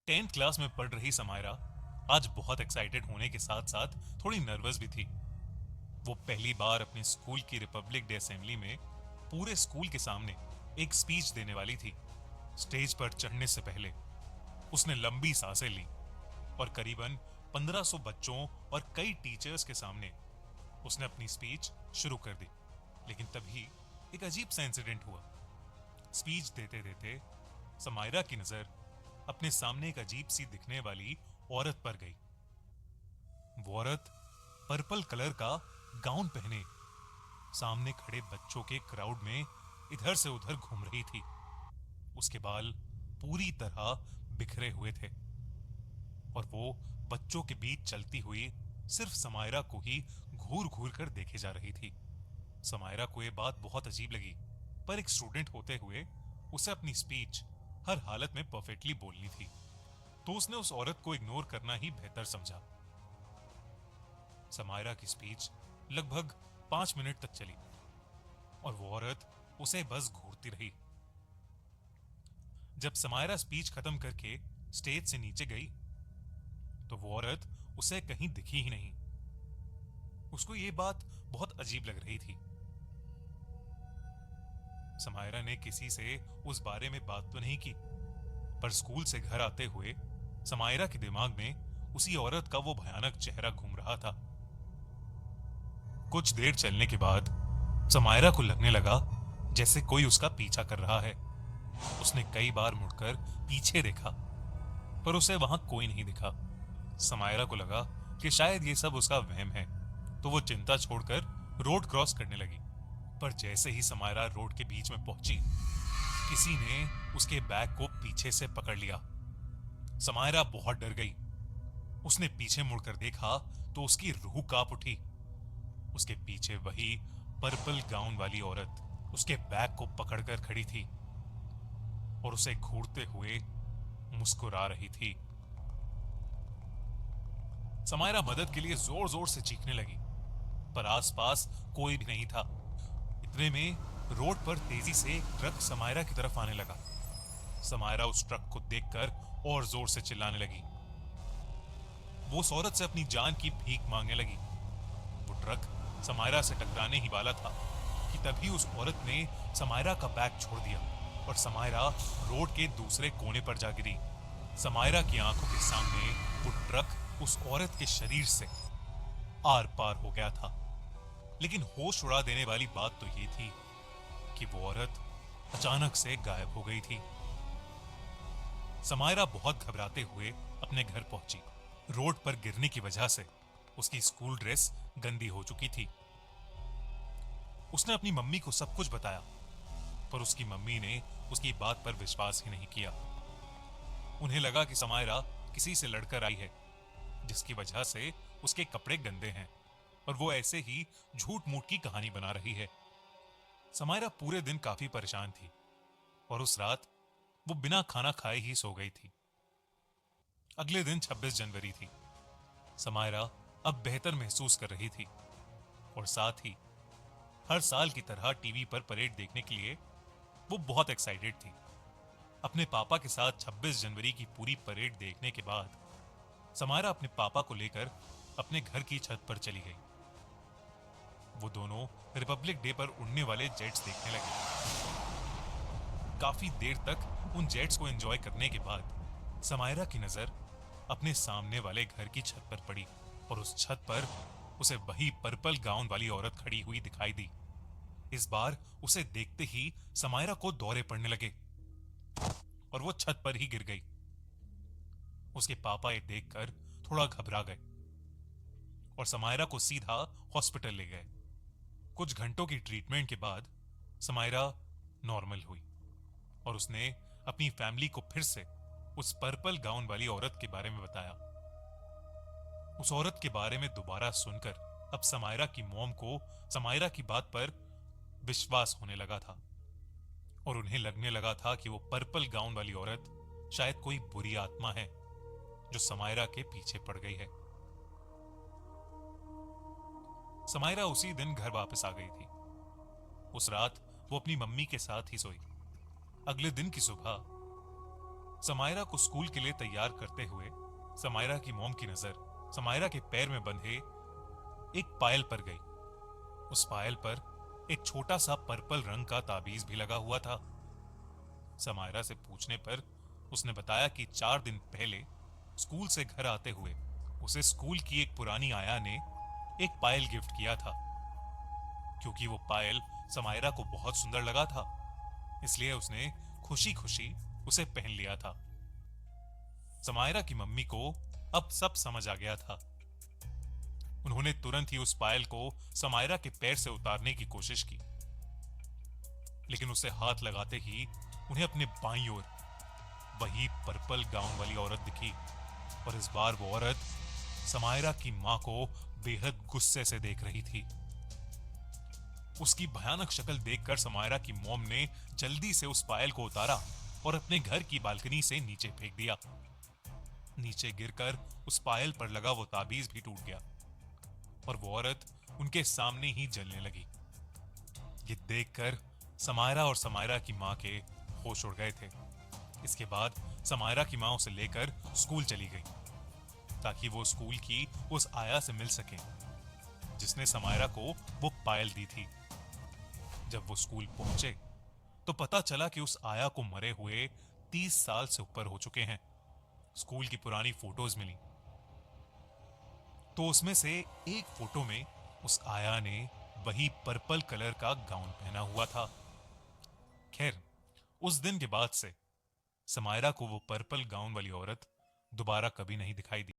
10th class में पढ़ रही समायरा आज बहुत एक्साइटेड होने के साथ साथ थोड़ी नर्वस भी थी। वो पहली बार अपने स्कूल की रिपब्लिक डे असेंबली में पूरे स्कूल के सामने एक स्पीच देने वाली थी। स्टेज पर चढ़ने से पहले उसने लंबी सांसें ली और करीबन 1500 बच्चों और कई टीचर्स के सामने उसने अपनी स्पीच शुरू कर दी। लेकिन तभी एक अजीब सा इंसिडेंट हुआ। स्पीच देते देते समायरा की नजर अपने सामने एक अजीब सी दिखने वाली औरत पर गई। वो औरत पर्पल कलर का गाउन पहने सामने खड़े बच्चों के क्राउड में इधर से उधर घूम रही थी। उसके बाल पूरी तरह बिखरे हुए थे और वो बच्चों के बीच चलती हुई सिर्फ समायरा को ही घूर घूर कर देखे जा रही थी। समायरा को यह बात बहुत अजीब लगी, पर एक स्टूडेंट होते हुए उसे अपनी स्पीच हर हालत में परफेक्टली बोलनी थी, तो उसने उस औरत को इग्नोर करना ही बेहतर समझा। समायरा की स्पीच लगभग 5 मिनट तक चली और वो औरत उसे बस घूरती रही। जब समायरा स्पीच खत्म करके स्टेज से नीचे गई तो वो औरत उसे कहीं दिखी ही नहीं। उसको ये बात बहुत अजीब लग रही थी। समायरा ने किसी से उस बारे में बात तो नहीं की, पर स्कूल से घर आते हुए समायरा के दिमाग में उसी औरत का वो भयानक चेहरा घूम रहा था। कुछ देर चलने के बाद समायरा को लगने लगा जैसे कोई उसका पीछा कर रहा है। उसने कई बार मुड़कर पीछे देखा, पर उसे वहां कोई नहीं दिखा। समायरा को लगा कि शायद ये सब उसका वहम है, तो वो चिंता छोड़कर रोड क्रॉस करने लगी। पर जैसे ही समायरा रोड के बीच में पहुंची, किसी ने उसके बैग को पीछे से पकड़ लिया। समायरा बहुत डर गई। उसने पीछे मुड़कर देखा तो उसकी रूह कांप उठी। उसके पीछे वही पर्पल गाउन वाली औरत उसके बैग को पकड़कर खड़ी थी और उसे घूरते हुए मुस्कुरा रही थी। समायरा मदद के लिए जोर जोर से चीखने लगी, पर आसपास कोई भी नहीं था। इतने में रोड पर तेजी से एक ट्रक समायरा की तरफ आने लगा। समायरा उस ट्रक को देखकर और जोर से चिल्लाने लगी। वो उस औरत से अपनी जान की भीख मांगने लगी। वो ट्रक समायरा से टकराने ही वाला था कि तभी उस औरत ने समायरा का बैग छोड़ दिया और समायरा रोड के दूसरे कोने पर जा गिरी। समायरा की आंखों के सामने वो ट्रक उस औरत के शरीर से आर पार हो गया था। लेकिन होश उड़ा देने वाली बात तो ये थी कि वो औरत अचानक से गायब हो गई थी। समायरा बहुत घबराते हुए अपने घर पहुंची। रोड पर गिरने की वजह से उसकी स्कूल ड्रेस गंदी हो चुकी थी। उसने अपनी मम्मी को सब कुछ बताया, पर उसकी मम्मी ने उसकी बात पर विश्वास ही नहीं किया। उन्हें लगा कि समायरा किसी से लड़कर आई है, जिसकी वजह से उसके कपड़े गंदे हैं और वो ऐसे ही झूठ मूठ की कहानी बना रही है। समायरा पूरे दिन काफी परेशान थी और उस रात वो बिना खाना खाए ही सो गई थी। अगले दिन 26 जनवरी थी। समायरा अब बेहतर महसूस कर रही थी और साथ ही हर साल की तरह टीवी पर परेड देखने के लिए वो बहुत एक्साइटेड थी। अपने पापा के साथ 26 जनवरी की पूरी परेड देखने के बाद समायरा अपने पापा को लेकर अपने घर की छत पर चली गई। वो दोनों रिपब्लिक डे पर उड़ने वाले जेट्स देखने लगे। काफी देर तक उन जेट्स को एंजॉय करने के बाद समायरा की नजर अपने सामने वाले घर की छत पर पड़ी और उस छत पर उसे वही पर्पल गाउन वाली औरत खड़ी हुई दिखाई दी। इस बार उसे देखते ही समायरा को दौरे पड़ने लगे और वो छत पर ही गिर गई। उसके पापा ये देखकर थोड़ा घबरा गए और समायरा को सीधा हॉस्पिटल ले गए। कुछ घंटों की ट्रीटमेंट के बाद समायरा नॉर्मल हुई और उसने अपनी फैमिली को फिर से उस पर्पल गाउन वाली औरत के बारे में बताया। उस औरत के बारे में दोबारा सुनकर अब समायरा की मॉम को समायरा की बात पर विश्वास होने लगा था और उन्हें लगने लगा था कि वो पर्पल गाउन वाली औरत शायद कोई बुरी आत्मा है जो समायरा के पीछे पड़ गई है। समायरा उसी दिन घर वापस आ गई थी। उस रात वो अपनी मम्मी के साथ ही सोई। अगले दिन की सुबह समायरा को स्कूल के लिए तैयार करते हुए समायरा की मॉम की नजर समायरा के पैर में बंधे एक पायल पर गई। उस पायल पर एक छोटा सा पर्पल रंग का ताबीज भी लगा हुआ था। समायरा से पूछने पर उसने बताया कि 4 दिन पहले स्कूल से घर आते हुए उसे स्कूल की एक पुरानी आया ने एक पायल गिफ्ट किया था। क्योंकि वो पायल समायरा को बहुत सुंदर लगा था, इसलिए उसने खुशी खुशी उसे पहन लिया था। समायरा की मम्मी को अब सब समझ आ गया था। उन्होंने तुरंत ही उस पायल को समायरा के पैर से उतारने की कोशिश की, लेकिन उसे हाथ लगाते ही उन्हें अपने बाईं ओर वही पर्पल गाउन वाली औरत दिखी। और इस बार वो औरत समायरा की मां को बेहद गुस्से से देख रही थी। उसकी भयानक शक्ल देखकर समायरा की मॉम ने जल्दी से उस पायल को उतारा और अपने घर की बालकनी से नीचे फेंक दिया। नीचे गिरकर उस पायल पर लगा वो ताबीज भी टूट गया और वो औरत उनके सामने ही जलने लगी। ये देखकर समायरा और समायरा की मां के होश उड़ गए थे। इसके बाद समायरा की मां उसे लेकर स्कूल चली गई ताकि वो स्कूल की उस आया से मिल सके जिसने समायरा को वो पायल दी थी। जब वो स्कूल पहुंचे तो पता चला कि उस आया को मरे हुए 30 साल से ऊपर हो चुके हैं। स्कूल की पुरानी फोटोज मिली तो उसमें से एक फोटो में उस आया ने वही पर्पल कलर का गाउन पहना हुआ था। खैर, उस दिन के बाद से समायरा को वो पर्पल गाउन वाली औरत दोबारा कभी नहीं दिखाई दी।